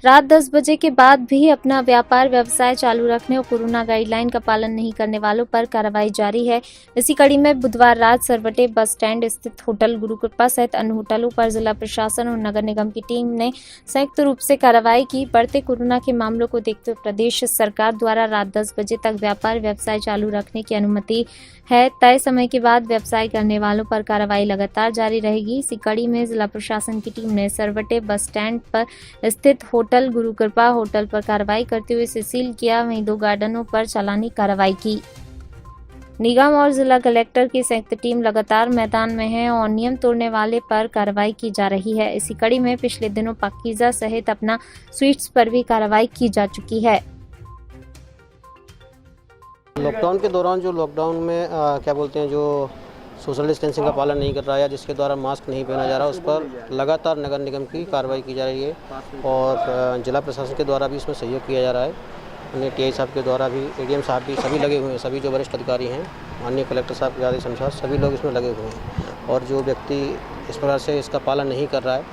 रात 10 बजे के बाद भी अपना व्यापार व्यवसाय चालू रखने और कोरोना गाइडलाइन का पालन नहीं करने वालों पर कार्रवाई जारी है। इसी कड़ी में बुधवार रात सरवटे बस स्टैंड स्थित होटल गुरुकृपा सहित अन्य होटलों पर जिला प्रशासन और नगर निगम की टीम ने संयुक्त रूप से कार्रवाई की। बढ़ते कोरोना के मामलों को देखते हुए प्रदेश सरकार द्वारा रात 10 बजे तक व्यापार व्यवसाय चालू रखने की अनुमति है। तय समय के बाद व्यवसाय करने वालों पर कार्रवाई लगातार जारी रहेगी। इसी कड़ी में जिला प्रशासन की टीम ने सरवटे बस स्टैंड पर स्थित होटल गुरुकृपा होटल पर कार्रवाई करते हुए इसे सील किया। वहीं 2 गार्डनों पर चालानी कार्रवाई की। निगम और जिला कलेक्टर की संयुक्त टीम लगातार मैदान में है और नियम तोड़ने वाले पर कार्रवाई की जा रही है। इसी कड़ी में पिछले दिनों पाकीज़ा सहित अपना स्वीट्स पर भी कार्रवाई की जा चुकी है। लॉकडाउन के दौरान जो लॉकडाउन में क्या बोलते हैं जो सोशल डिस्टेंसिंग का पालन नहीं कर रहा है या जिसके द्वारा मास्क नहीं पहना जा रहा उस पर लगातार नगर निगम की कार्रवाई की जा रही है और जिला प्रशासन के द्वारा भी इसमें सहयोग किया जा रहा है। अन्य टीआई साहब के द्वारा भी, एडीएम साहब भी सभी लगे हुए हैं, सभी जो वरिष्ठ अधिकारी हैं, माननीय कलेक्टर साहब के आदेश अनुसार सभी लोग इसमें लगे हुए हैं और जो व्यक्ति इस प्रकार से इसका पालन नहीं कर रहा है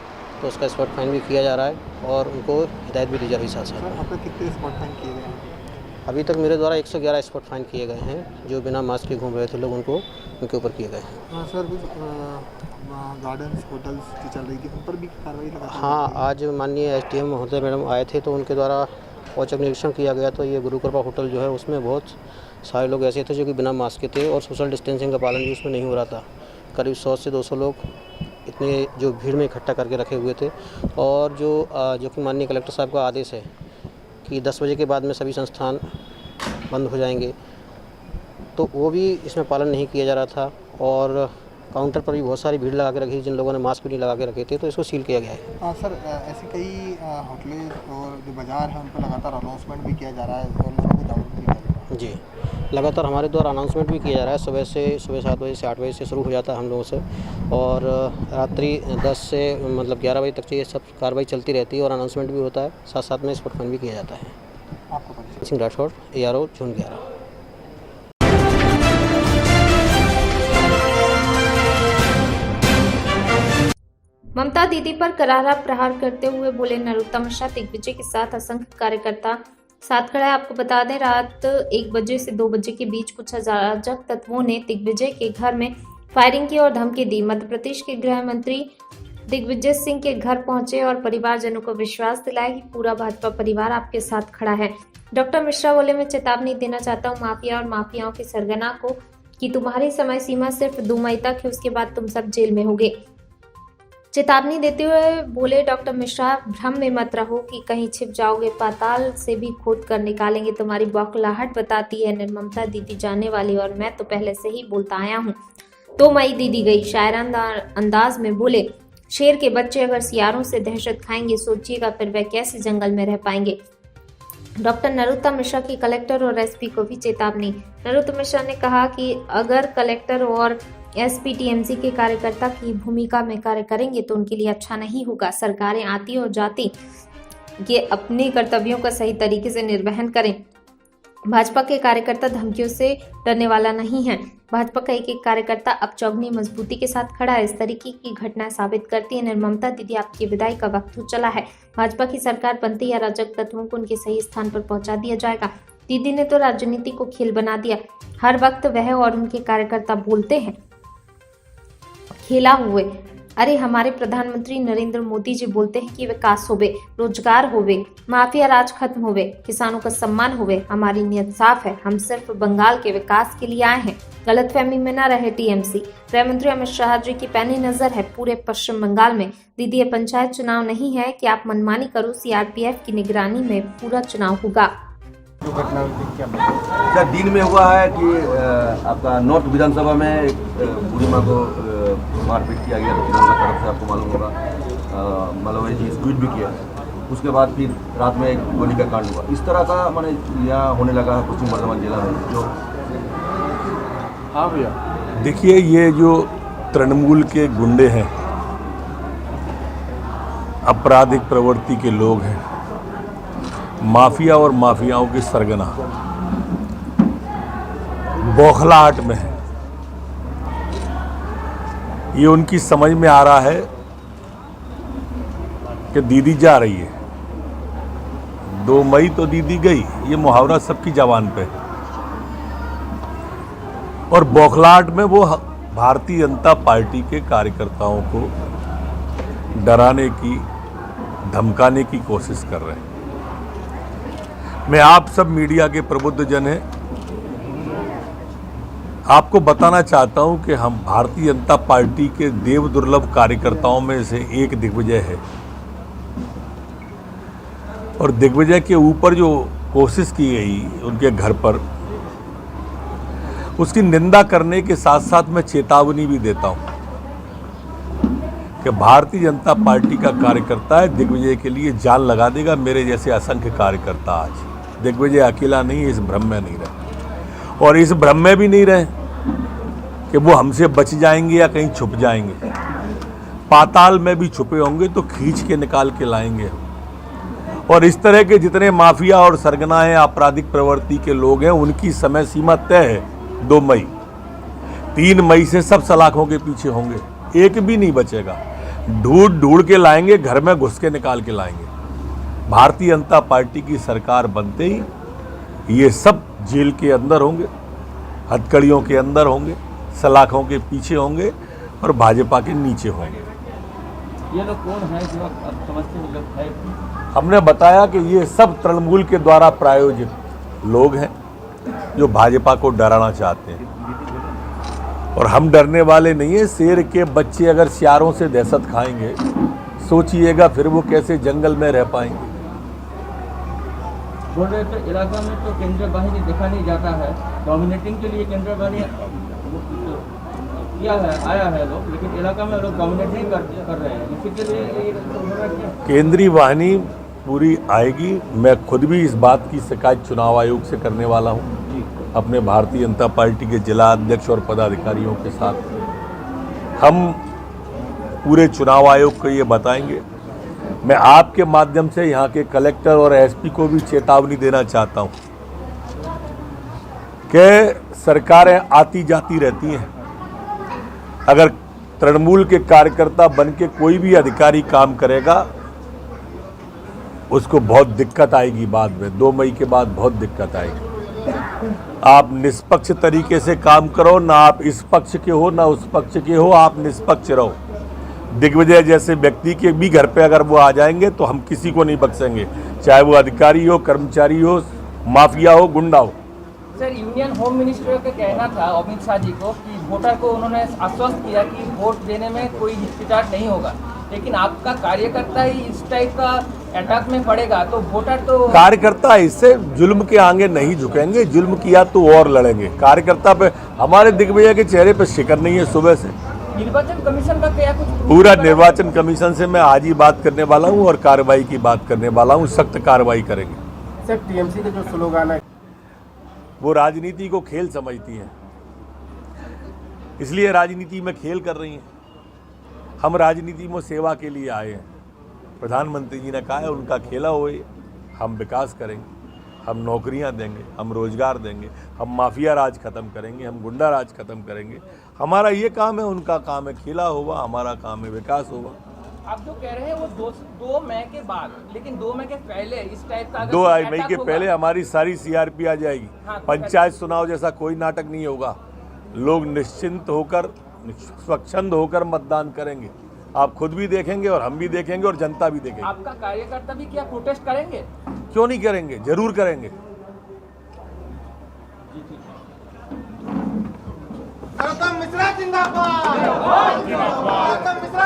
तो उसका स्पॉट फाइन भी किया जा रहा है और उनको हिदायत भी दी जा रही है। साथ साथ आप कितने स्पॉट फाइन किए गए हैं? अभी तक मेरे द्वारा 111 स्पॉट फाइन किए गए हैं। जो बिना मास्क के घूम रहे थे लोग उनके ऊपर किए गए हैं। सर कुछ गार्डन्स होटल्स की चल रही थी उन पर भी कार्रवाई लगा? हाँ, आज माननीय एसडीएम महोदय मैडम आए थे तो उनके द्वारा औचक निरीक्षण किया गया। तो ये गुरुकृपा होटल जो है उसमें बहुत सारे लोग ऐसे थे जो कि बिना मास्क के थे और सोशल डिस्टेंसिंग का पालन भी उसमें नहीं हो रहा था। करीब 100 से 200 लोग इतने जो भीड़ में इकट्ठा करके रखे हुए थे और जो कि माननीय कलेक्टर साहब का आदेश है कि 10 बजे के बाद में सभी संस्थान बंद हो जाएंगे, तो वो भी इसमें पालन नहीं किया जा रहा था और काउंटर पर भी बहुत सारी भीड़ लगा के रखी जिन लोगों ने मास्क भी नहीं लगा के रखे थे, तो इसको सील किया गया है। सर ऐसे कई होटलें और जो बाज़ार हैं उन पर लगातार अनाउंसमेंट भी किया जा रहा है और लोगों को जागरूक भी किया जा रहा है। जी, लगातार हमारे द्वारा अनाउंसमेंट भी किया जा रहा है। सुबह 7 बजे से 8 बजे से शुरू हो जाता है हम लोगों से और रात्रि 10 से मतलब 11 बजे तक ये सब कार्रवाई चलती रहती है और अनाउंसमेंट भी होता है। साथ साथ में स्पॉट फाइन भी किया जाता है। आपको परिचय? Singh Rathore, ARO zone 11। ममता दीदी पर करारा प्रहार करते हुए बोले नरोत्तम मिश्रा। दिग्विजय के साथ असंख्य कार्यकर्ता साथ खड़ा है। आपको बता दें, रात 1 बजे से 2 बजे के बीच कुछ अराजक तत्वों ने दिग्विजय के घर में फायरिंग की और धमकी दी। मध्य प्रदेश के गृह मंत्री दिग्विजय सिंह के घर पहुंचे और परिवारजनों को विश्वास दिलाया कि पूरा भाजपा परिवार आपके साथ खड़ा है। डॉक्टर मिश्रा बोले, मैं चेतावनी देना चाहता हूं माफिया और माफियाओं के सरगना को कि तुम्हारी समय सीमा सिर्फ 2 मई तक है, उसके बाद तुम सब जेल में होगे। चेतावनी देते हुए बोले डॉक्टर मिश्रा, भ्रम में मत रहो कि कहीं छिप जाओगे, पाताल से भी खोद कर निकालेंगे। तुम्हारी बौखलाहट बताती है निर्ममता दीदी जाने वाली और मैं तो पहले से ही बोलता आया हूँ। 2 मई दीदी गई। शायराना अंदाज में बोले, शेर के बच्चे अगर सियारों से दहशत खाएंगे, सोचिएगा फिर वह कैसे जंगल में रह पाएंगे। डॉक्टर नरोत्तम मिश्रा की कलेक्टर और एसपी को भी चेतावनी। नरोत्तम मिश्रा ने कहा कि अगर कलेक्टर और एसपी टीएमसी के कार्यकर्ता की भूमिका में कार्य करेंगे तो उनके लिए अच्छा नहीं होगा। सरकारें आती और जाती, ये अपने कर्तव्यों का सही तरीके से निर्वहन करें। भाजपा के कार्यकर्ता धमकियों से डरने वाला नहीं है। भाजपा का एक कार्यकर्ता अब चौगनी मजबूती के साथ खड़ा है। इस तरीके की घटनाएं साबित करती है निर्ममता दीदी आपकी विदाई का वक्त हो चला है। भाजपा की सरकार बनते या अराजक तत्वों को उनके सही स्थान पर पहुंचा दिया जाएगा। दीदी ने तो राजनीति को खेल बना दिया। हर वक्त वह और उनके कार्यकर्ता बोलते हैं खेला हुए। अरे हमारे प्रधानमंत्री नरेंद्र मोदी जी बोलते हैं कि विकास होवे, रोजगार होवे, माफिया राज खत्म होवे, किसानों का सम्मान होवे। हमारी नियत साफ है, हम सिर्फ बंगाल के विकास के लिए आए हैं। गलतफहमी में न रहे टीएमसी। गृह मंत्री अमित शाह जी की पैनी नजर है पूरे पश्चिम बंगाल में। दीदी, ये पंचायत चुनाव नहीं है कि आप मनमानी करो। सीआरपीएफ की निगरानी में पूरा चुनाव होगा। जो घटना हुई थी क्या क्या दिन में हुआ है कि आपका नॉर्थ विधानसभा में एक बूढ़ी माँ को मारपीट किया गया, तो तरफ से आपको मालूम होगा मलवई जी ट्वीट भी किया। उसके बाद फिर रात में एक गोली का कांड हुआ। इस तरह का माने यहाँ होने लगा है पश्चिम बर्धमान जिला में जो। हाँ भैया, देखिए, ये जो तृणमूल के गुंडे हैं, आपराधिक प्रवृत्ति के लोग हैं, माफिया और माफियाओं के सरगना बौखलाहट में है। ये उनकी समझ में आ रहा है कि दीदी जा रही है 2 मई तो दी गई, ये मुहावरा सबकी जबान पे है। और बौखलाहट में वो भारतीय जनता पार्टी के कार्यकर्ताओं को डराने की, धमकाने की कोशिश कर रहे हैं। मैं आप सब मीडिया के प्रबुद्ध जन हैं, आपको बताना चाहता हूं कि हम भारतीय जनता पार्टी के देव दुर्लभ कार्यकर्ताओं में से एक दिग्विजय है। और दिग्विजय के ऊपर जो कोशिश की गई उनके घर पर, उसकी निंदा करने के साथ साथ मैं चेतावनी भी देता हूं कि भारतीय जनता पार्टी का कार्यकर्ता है, दिग्विजय के लिए जान लगा देगा। मेरे जैसे असंख्य कार्यकर्ता आज, दिग्विजय अकेला नहीं, इस भ्रम में नहीं रहे और इस भ्रम में भी नहीं रहे कि वो हमसे बच जाएंगे या कहीं छुप जाएंगे। पाताल में भी छुपे होंगे तो खींच के निकाल के लाएंगे। और इस तरह के जितने माफिया और सरगना हैं, आपराधिक प्रवृत्ति के लोग हैं, उनकी समय सीमा तय है 2 मई। 3 मई से सब सलाखों के पीछे होंगे, एक भी नहीं बचेगा। ढूंढ के लाएंगे, घर में घुस के निकाल के लाएंगे। भारतीय जनता पार्टी की सरकार बनते ही ये सब जेल के अंदर होंगे, हथकड़ियों के अंदर होंगे, सलाखों के पीछे होंगे और भाजपा के नीचे होंगे। ये लोग कौन है जो आप समझते हैं लोग है? हमने बताया कि ये सब तृणमूल के द्वारा प्रायोजित लोग हैं जो भाजपा को डराना चाहते हैं। और हम डरने वाले नहीं हैं। शेर के बच्चे अगर सियारों से दहशत खाएंगे, सोचिएगा फिर वो कैसे जंगल में रह पाएंगे। बोल रहे थे इलाका में तो केंद्रीय बाहिनी देखा नहीं जाता है, डोमिनेटिंग के लिए केंद्रीय बाहिनी किया है, आया है लोग, लेकिन इलाका में लोग डोमिनेट नहीं कर रहे हैं। इसी के लिए केंद्रीय वाहिनी पूरी आएगी। मैं खुद भी इस बात की शिकायत चुनाव आयोग से करने वाला हूं, अपने भारतीय जनता पार्टी के जिला अध्यक्ष और पदाधिकारियों के साथ। हम पूरे चुनाव आयोग को ये बताएंगे। मैं आपके माध्यम से यहाँ के कलेक्टर और एसपी को भी चेतावनी देना चाहता हूँ कि सरकारें आती जाती रहती हैं। अगर तृणमूल के कार्यकर्ता बन के कोई भी अधिकारी काम करेगा, उसको बहुत दिक्कत आएगी बाद में। 2 मई के बाद बहुत दिक्कत आएगी। आप निष्पक्ष तरीके से काम करो, ना आप इस पक्ष के हो ना उस पक्ष के हो, आप निष्पक्ष रहो। दिग्विजय जैसे व्यक्ति के भी घर पे अगर वो आ जाएंगे तो हम किसी को नहीं बख्शेंगे, चाहे वो अधिकारी हो, कर्मचारी हो, माफिया हो, गुंडा हो। सर, यूनियन होम मिनिस्टर का कहना था अमित शाह जी को कि वोटर को उन्होंने आश्वस्त किया कि वोट देने में कोई हिचकिचाहट नहीं होगा, लेकिन आपका कार्यकर्ता ही इस टाइप का अटैक में पड़ेगा तो वोटर तो कार्यकर्ता इससे जुल्म के आगे नहीं झुकेंगे। जुल्म किया तो और लड़ेंगे। कार्यकर्ता पे हमारे दिग्विजय के चेहरे पे शिकन नहीं है सुबह से। निर्वाचन कमीशन का क्या कुछ पूरा निर्वाचन कमीशन से मैं आज ही बात करने वाला हूं और कार्रवाई की बात करने वाला हूं। सख्त कार्रवाई करेंगे। सर, टीएमसी का जो स्लोगान है वो राजनीति को खेल समझती हैं, इसलिए राजनीति में खेल कर रही हैं। हम राजनीति में सेवा के लिए आए हैं। प्रधानमंत्री जी ने कहा है उनका खेला होए, हम विकास करेंगे, हम नौकरियां देंगे, हम रोजगार देंगे, हम माफिया राज खत्म करेंगे, हम गुंडा राज खत्म करेंगे। हमारा ये काम है, उनका काम है खेला होगा, हमारा काम है विकास होगा। आप जो कह रहे हैं वो 2 मई के बाद, लेकिन 2 मई के पहले इस टाइप का 2 मई के पहले हमारी सारी सीआरपी आ जाएगी। हाँ, पंचायत चुनाव जैसा कोई नाटक नहीं होगा। लोग निश्चिंत होकर, स्वच्छंद होकर मतदान करेंगे। आप खुद भी देखेंगे और हम भी देखेंगे और जनता भी देखेंगे। आपका कार्यकर्ता भी क्या प्रोटेस्ट करेंगे? क्यों नहीं करेंगे, जरूर करेंगे। नरोत्तम मिश्रा जिंदाबाद। नरोत्तम मिश्रा।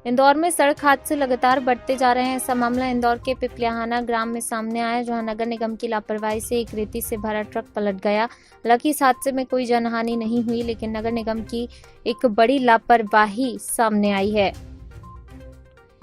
इंदौर में सड़क हादसे लगातार बढ़ते जा रहे हैं। ऐसा मामला इंदौर के पिपलियाहाना ग्राम में सामने आया, जहां नगर निगम की लापरवाही से एक रेती से भरा ट्रक पलट गया। हालांकि इस हादसे में कोई जनहानि नहीं हुई, लेकिन नगर निगम की एक बड़ी लापरवाही सामने आई है।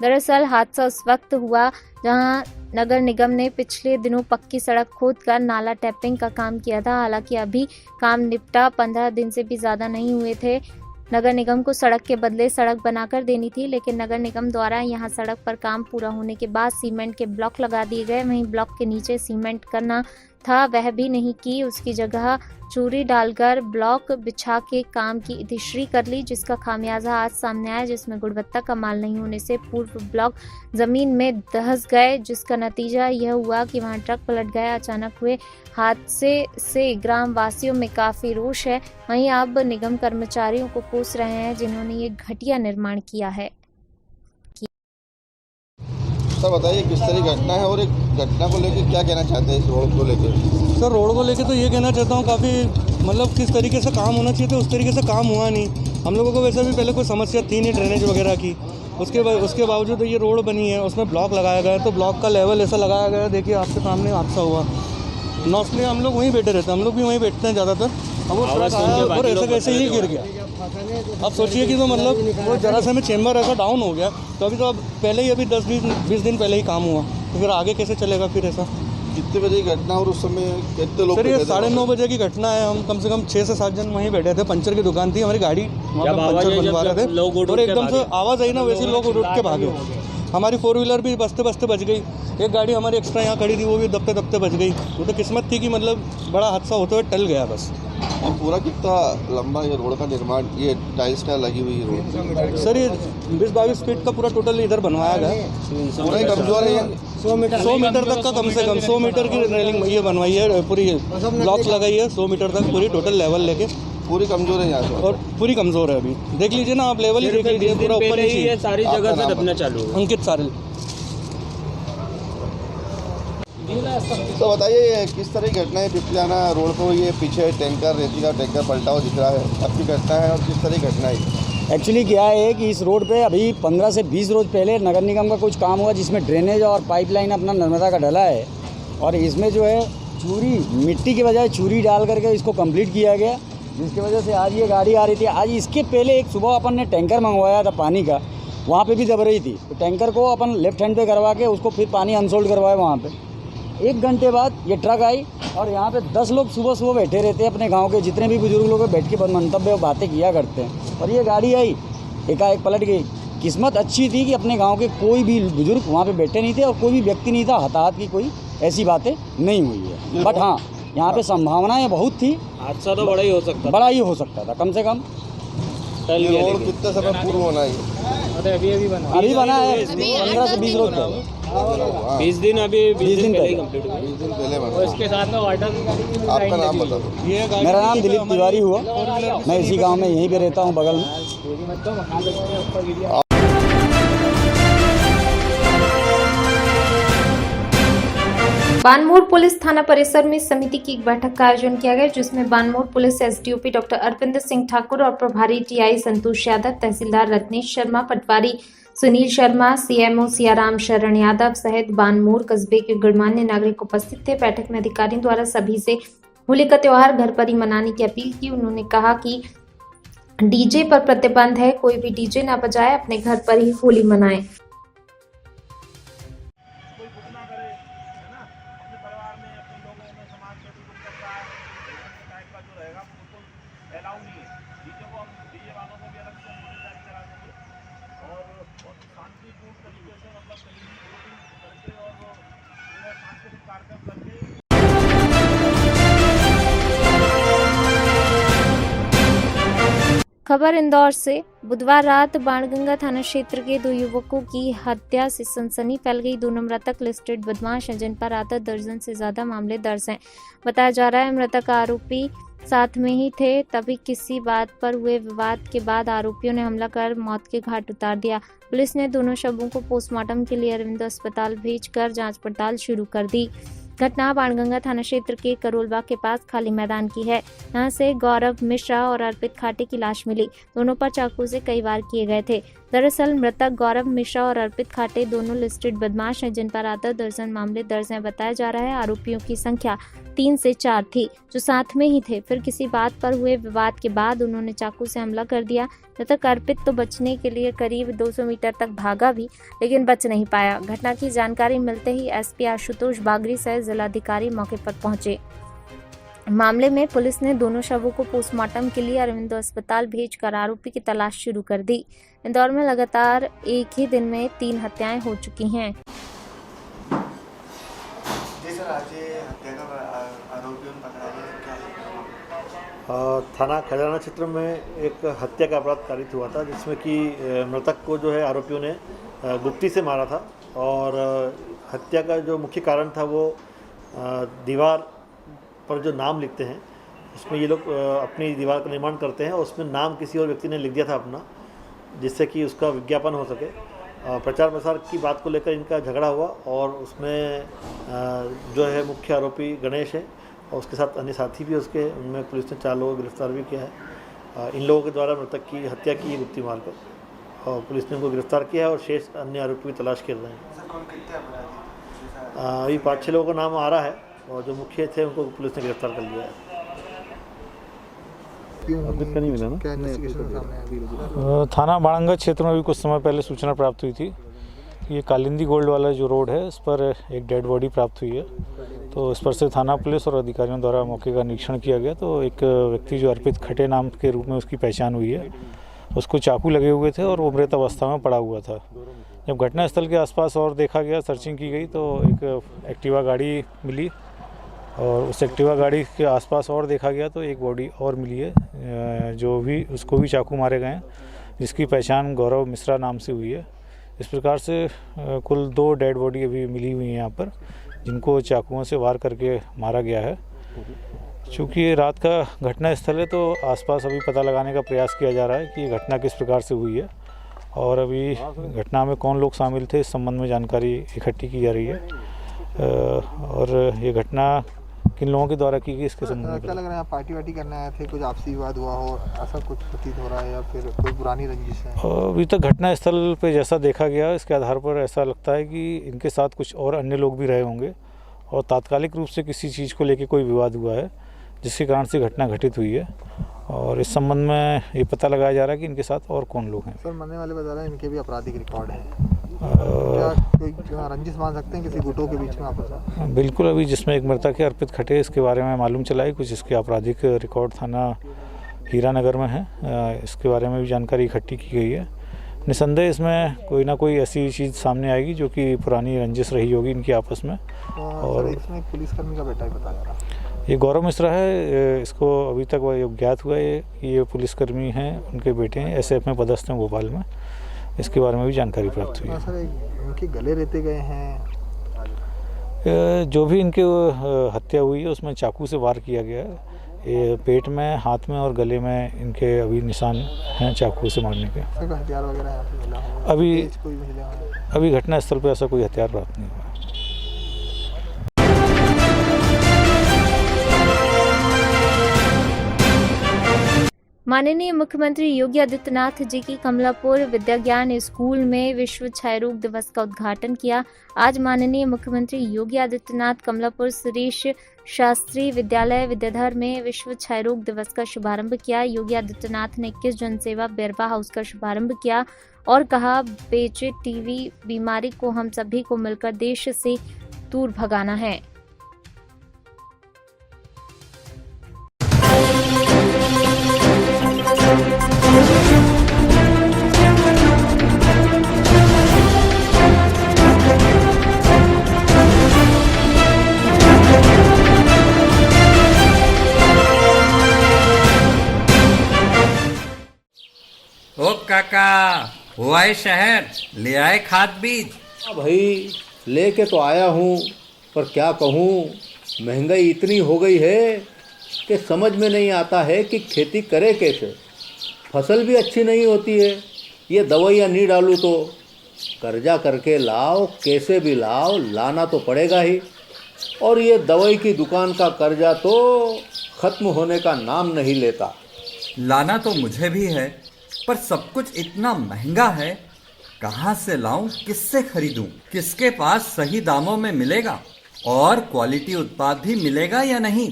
दरअसल हादसा उस वक्त हुआ जहां नगर निगम ने पिछले दिनों पक्की सड़क खोदकर नाला टैपिंग का काम किया था। हालांकि अभी काम निपटा 15 दिन से भी ज्यादा नहीं हुए थे। नगर निगम को सड़क के बदले सड़क बनाकर देनी थी, लेकिन नगर निगम द्वारा यहां सड़क पर काम पूरा होने के बाद सीमेंट के ब्लॉक लगा दिए गए। वहीं ब्लॉक के नीचे सीमेंट करना था वह भी नहीं की, उसकी जगह चूरी डालकर ब्लॉक बिछा के काम की इतिश्री कर ली, जिसका खामियाजा आज सामने आया, जिसमें गुणवत्ता का माल नहीं होने से पूर्व ब्लॉक जमीन में धंस गए, जिसका नतीजा यह हुआ कि वहां ट्रक पलट गया। अचानक हुए हादसे से ग्राम वासियों में काफी रोष है। वहीं अब निगम कर्मचारियों को कोस रहे हैं जिन्होंने ये घटिया निर्माण किया है। सर बताइए किस तरह की घटना है और एक घटना को लेकर क्या कहना चाहते हैं इस रोड को लेकर? सर रोड को लेके तो ये कहना चाहता हूँ काफ़ी मतलब किस तरीके से काम होना चाहिए था उस तरीके से काम हुआ नहीं। हम लोगों को वैसे भी पहले कोई समस्या थी नहीं ड्रेनेज वगैरह की, उसके बावजूद ये रोड बनी है, उसमें ब्लॉक लगाया गया है, तो ब्लॉक का लेवल ऐसा लगाया गया है। देखिए आपके सामने हादसा हुआ, मोस्टली हम लोग वहीं बैठे रहते हैं, हम लोग भी वहीं बैठते हैं ज़्यादातर। अब वो ट्रक आया और ऐसे कैसे ही गिर गया। अब सोचिए कि तो मतलब वो जरा से में चेम्बर ऐसा डाउन हो गया, तो अभी तो अब पहले ही अभी 10-20 दिन पहले ही काम हुआ, तो फिर आगे कैसे चलेगा फिर ऐसा। कितने बजे की घटना और उस समय कितने लोग? सर ये 9:30 बजे की घटना है। हम कम से कम 6 से 7 जन वहीं बैठे थे। पंचर की दुकान थी हमारी, गाड़ी वहाँ पे पंचर बनवा रहे थे और एकदम से आवाज़ आई ना, वैसे लोग उठ के भागे। हमारी 4 व्हीलर भी बचते बचते बच गई, एक गाड़ी हमारी एक्स्ट्रा यहाँ खड़ी थी वो भी दबते दबते बच गई। वो तो किस्मत थी कि मतलब बड़ा हादसा होते हुए टल गया बस। और पूरा कितना लंबा ये रोड का निर्माण, ये टाइल्स का लगी हुई रोड? सर ये 20-22 फीट का पूरा टोटल इधर बनवाया गया। पूरा ही कमजोर है। 100 मीटर तक का कम से कम 100 मीटर की रेलिंग ये बनवाई है, पूरी ब्लॉक्स लगाई है 100 मीटर तक पूरी टोटल लेवल लेके। पूरी कमजोर है यहाँ से और पूरी कमजोर है। अभी देख लीजिए ना आप, लेवल ही देख लीजिए पूरा ऊपर ही है, सारी जगह से दबना चालू है। अंकित सारिल। तो बताइए किस तरह की घटना है पिपलियाना रोड पर? ये पीछे टैंकर, रेती का टैंकर पलटा हुआ दिख रहा है, आपकी घटना है और किस तरह की घटना है? एक्चुअली क्या है कि इस रोड पे अभी 15 से 20 रोज पहले नगर निगम का कुछ काम हुआ, जिसमें ड्रेनेज और पाइपलाइन अपना नर्मदा का डला है, और इसमें जो है चूरी, मिट्टी के बजाय चूरी डाल करके इसको कंप्लीट किया गया, जिसकी वजह से आज ये गाड़ी आ रही थी। आज इसके पहले एक सुबह अपन ने टैंकर मंगवाया था पानी का, वहाँ पे भी दब रही थी, तो टैंकर को अपन लेफ्ट हैंड पे करवा के उसको फिर पानी अनसोल्ड करवाया वहाँ पे। 1 घंटे बाद ये ट्रक आई और यहाँ पे 10 लोग सुबह सुबह बैठे रहते हैं, अपने गांव के जितने भी बुजुर्ग लोग बैठ के मंतव्य बातें किया करते हैं, और ये गाड़ी आई एकाएक पलट गई। किस्मत अच्छी थी कि अपने गांव के कोई भी बुजुर्ग वहाँ पे बैठे नहीं थे और कोई भी व्यक्ति नहीं था, हताहत की कोई ऐसी बातें नहीं हुई है। बट हाँ, यहाँ पे संभावनाएँ बहुत थी, हादसा तो बड़ा ही हो सकता था कम से कम। ये रोड कितने समय पूर्व होना है? अभी बना है 15 से 20 रोज पहले, 20 दिन पहले कंप्लीट हुआ। 20 दिन पहले बना। इसके साथ में वाटर। आपका नाम बता दो। मेरा नाम दिलीप तिवारी हुआ, मैं इसी गांव में यहीं पे रहता हूं बगल में। बानमोड़ पुलिस थाना परिसर में समिति की एक बैठक का आयोजन किया गया, जिसमें Banmore police SDOP doctor Arvind Singh Thakur और प्रभारी टीआई संतोष यादव, तहसीलदार रत्नेश शर्मा, पटवारी सुनील शर्मा, सीएमओ सियाराम शरण यादव सहित बानमोड़ कस्बे के गणमान्य नागरिक उपस्थित थे। बैठक में अधिकारियों द्वारा सभी से होली का त्योहार घर पर ही मनाने की अपील की। उन्होंने कहा कि डीजे पर प्रतिबंध है, कोई भी डीजे ना बजाए, अपने घर पर ही होली मनाएं। खबर इंदौर से। बुधवार रात बाणगंगा थाना क्षेत्र के 2 युवकों की हत्या से सनसनी फैल गई। दोनों मृतक लिस्टेड बदमाश हैं, जिन पर आधा दर्जन से ज्यादा मामले दर्ज हैं। बताया जा रहा है मृतक आरोपी साथ में ही थे, तभी किसी बात पर हुए विवाद के बाद आरोपियों ने हमला कर मौत के घाट उतार दिया। पुलिस ने दोनों शवों को पोस्टमार्टम के लिए अरविंद अस्पताल भेजकर जांच पड़ताल शुरू कर दी। घटना बाणगंगा थाना क्षेत्र के करोलबाग के पास खाली मैदान की है। यहां से गौरव मिश्रा और अर्पित खाटे की लाश मिली। दोनों पर चाकू से कई वार किए गए थे। दरअसल मृतक गौरव मिश्रा और अर्पित खाटे दोनों लिस्टेड बदमाश हैं, जिन पर आधा दर्जन मामले दर्ज हैं। बताया जा रहा है आरोपियों की संख्या 3 से 4 थी, जो साथ में ही थे। फिर किसी बात पर हुए विवाद के बाद उन्होंने चाकू से हमला कर दिया। मृतक अर्पित तो बचने के लिए करीब 200 मीटर तक भागा भी, लेकिन बच नहीं पाया। घटना की जानकारी मिलते ही एसपी आशुतोष बागरी सहित जिलाधिकारी मौके पर पहुंचे। मामले में पुलिस ने दोनों शवों को पोस्टमार्टम के लिए अरविंद अस्पताल भेजकर आरोपी की तलाश शुरू कर दी। इंदौर में लगातार एक ही दिन में 3 हत्याएं हो चुकी हैं। जी सर, आज ये हत्या का थाना खजाना क्षेत्र में एक हत्या का अपराध कारित हुआ था, जिसमें कि मृतक को जो है आरोपियों ने गुप्ती से मारा था। और हत्या का जो मुख्य कारण था वो दीवार पर जो नाम लिखते हैं, उसमें ये लोग अपनी दीवार का निर्माण करते हैं और उसमें नाम किसी और व्यक्ति ने लिख दिया था अपना, जिससे कि उसका विज्ञापन हो सके। प्रचार प्रसार की बात को लेकर इनका झगड़ा हुआ और उसमें जो है मुख्य आरोपी गणेश है और उसके साथ अन्य साथी भी उसके, उनमें पुलिस ने 4 लोगों को गिरफ्तार भी किया है। इन लोगों के द्वारा मृतक की हत्या की है गुप्ती मारकर, और पुलिस ने उनको गिरफ्तार किया है और शेष अन्य आरोपी की तलाश कर रहे हैं। अभी 5-6 लोगों का नाम आ रहा है और जो मुख्य थे उनको पुलिस ने गिरफ्तार कर लिया है। नहीं मिला ना? क्या इन्वेस्टिगेशन सामने आया? थाना बाड़ंगा क्षेत्र में भी कुछ समय पहले सूचना प्राप्त हुई थी। ये कालिंदी गोल्ड वाला जो रोड है, इस पर एक डेड बॉडी प्राप्त हुई है। तो इस पर से थाना पुलिस और अधिकारियों द्वारा मौके का निरीक्षण किया गया। तो एक व्यक्ति जो अर्पित खटे नाम के रूप में उसकी पहचान हुई है, उसको चाकू लगे हुए थे और वो मृत अवस्था में पड़ा हुआ था। जब घटनास्थल के आसपास और देखा गया, सर्चिंग की गई, तो एक एक्टिवा गाड़ी मिली और उस एक्टिवा गाड़ी के आसपास और देखा गया तो एक बॉडी और मिली है, जो भी उसको भी चाकू मारे गए हैं, जिसकी पहचान गौरव मिश्रा नाम से हुई है। इस प्रकार से कुल 2 डेड बॉडी अभी मिली हुई हैं यहाँ पर, जिनको चाकुओं से वार करके मारा गया है। चूँकि ये रात का घटना स्थल है तो आसपास अभी पता लगाने का प्रयास किया जा रहा है कि ये घटना किस प्रकार से हुई है और अभी घटना में कौन लोग शामिल थे, इस संबंध में जानकारी इकट्ठी की जा रही है। और ये घटना किन लोगों के द्वारा की गई, इसके संबंध में क्या लग रहा है? पार्टी वार्टी करने आए थे, कुछ आपसी विवाद हुआ हो, ऐसा कुछ प्रतीत हो रहा है, या फिर कोई पुरानी रंजिश है? अभी तक घटना स्थल पे जैसा देखा गया, इसके आधार पर ऐसा लगता है कि इनके साथ कुछ और अन्य लोग भी रहे होंगे और तात्कालिक रूप से किसी चीज़ को लेकर कोई विवाद हुआ है, जिसके कारण से घटना घटित हुई है। और इस संबंध में ये पता लगाया जा रहा है कि इनके साथ और कौन लोग हैं। सर, मरने वाले बता रहे हैं इनके भी आपराधिक रिकॉर्ड है, क्या कोई रंजिश मान सकते हैं किसी गुटों के बीच में आपस में? बिल्कुल, अभी जिसमें एक मृतक है अर्पित खटे, इसके बारे में मालूम चला है कुछ इसके आपराधिक रिकॉर्ड थाना हीरानगर में है। इसके बारे में भी जानकारी इकट्ठी की गई है। निसंदेह इसमें कोई ना कोई ऐसी चीज़ सामने आएगी जो कि पुरानी रंजिश रही होगी इनकी आपस में। और इसमें पुलिसकर्मी का बेटा ही बताया जा रहा है, ये गौरव मिश्रा है। इसको अभी तक वह ज्ञात हुआ है कि ये पुलिसकर्मी हैं, उनके बेटे हैं, SF में पदस्थ हैं भोपाल में। इसके बारे में भी जानकारी प्राप्त हुई है। सर, इनके गले रेते गए हैं, जो भी इनके हत्या हुई है उसमें चाकू से वार किया गया है। ये पेट में, हाथ में और गले में इनके अभी निशान हैं चाकू से मारने के। हथियार वगैरह यहाँ पे मिला हो? अभी घटना स्थल पर ऐसा कोई हथियार प्राप्त नहीं हुआ। माननीय मुख्यमंत्री योगी आदित्यनाथ जी की कमलापुर विद्या ज्ञान स्कूल में विश्व क्षय रोग दिवस का उद्घाटन किया। आज माननीय मुख्यमंत्री योगी आदित्यनाथ कमलापुर सुरेश शास्त्री विद्यालय विद्याधर में विश्व क्षय रोग दिवस का शुभारंभ किया। योगी आदित्यनाथ ने 21 जनसेवा बेरवा हाउस का शुभारंभ किया और कहा, बेचे टीवी बीमारी को हम सभी को मिलकर देश से दूर भगाना है। ओ काका, हुआ है शहर, ले आए खाद बीज? भाई लेके तो आया हूँ, पर क्या कहूँ, महंगाई इतनी हो गई है कि समझ में नहीं आता है कि खेती करे कैसे। फसल भी अच्छी नहीं होती है, ये दवाइयाँ नहीं डालूँ तो कर्जा करके लाओ, कैसे भी लाओ, लाना तो पड़ेगा ही। और ये दवाई की दुकान का कर्जा तो ख़त्म होने का नाम नहीं लेता। लाना तो मुझे भी है, पर सब कुछ इतना महंगा है, कहाँ से लाऊं, किससे खरीदूं, किसके पास सही दामों में मिलेगा और क्वालिटी उत्पाद भी मिलेगा या नहीं।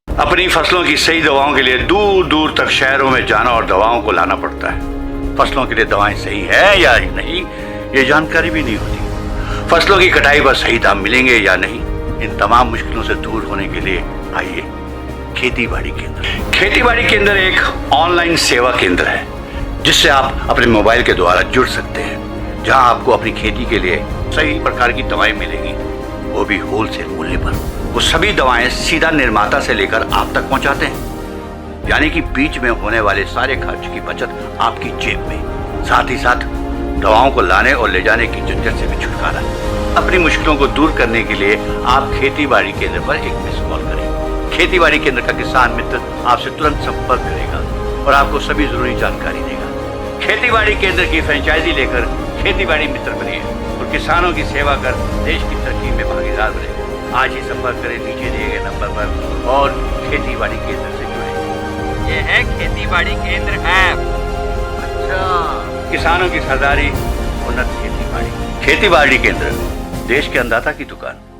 अपनी फसलों की सही दवाओं के लिए दूर दूर तक शहरों में जाना और दवाओं को लाना पड़ता है। फसलों के लिए दवाएं सही है या नहीं, ये जानकारी भी नहीं होती। फसलों की कटाई पर सही दाम मिलेंगे या नहीं, इन तमाम मुश्किलों से दूर होने के लिए आइए खेती बाड़ी केंद्र। खेती बाड़ी केंद्र एक ऑनलाइन सेवा केंद्र है, जिससे आप अपने मोबाइल के द्वारा जुड़ सकते हैं, जहां आपको अपनी खेती के लिए सही प्रकार की दवाएं मिलेंगी, वो भी होलसेल मूल्य पर। वो सभी दवाएं सीधा निर्माता से लेकर आप तक पहुंचाते हैं। यानी कि बीच में होने वाले सारे खर्च की बचत आपकी जेब में, साथ ही साथ दवाओं को लाने और ले जाने की झंझट से भी छुटकारा। अपनी मुश्किलों को दूर करने के लिए आप खेती बाड़ी केंद्र पर एक मिस कॉल करें। खेती बाड़ी केंद्र का किसान मित्र आपसे तुरंत संपर्क करेगा और आपको सभी जरूरी जानकारी देगा। खेती बाड़ी केंद्र की फ्रेंचाइजी लेकर खेती बाड़ी मित्र बनिए और किसानों की सेवा कर देश की तरक्की में भागीदार बने। आज ही संपर्क करें नीचे दिए गए नंबर पर और खेती बाड़ी केंद्र से जुड़े। ये है खेती बाड़ी केंद्र ऐप। अच्छा, किसानों की सरदारी, उन्नत खेती बाड़ी। खेती बाड़ी केंद्र, देश के अन्नदाता की दुकान।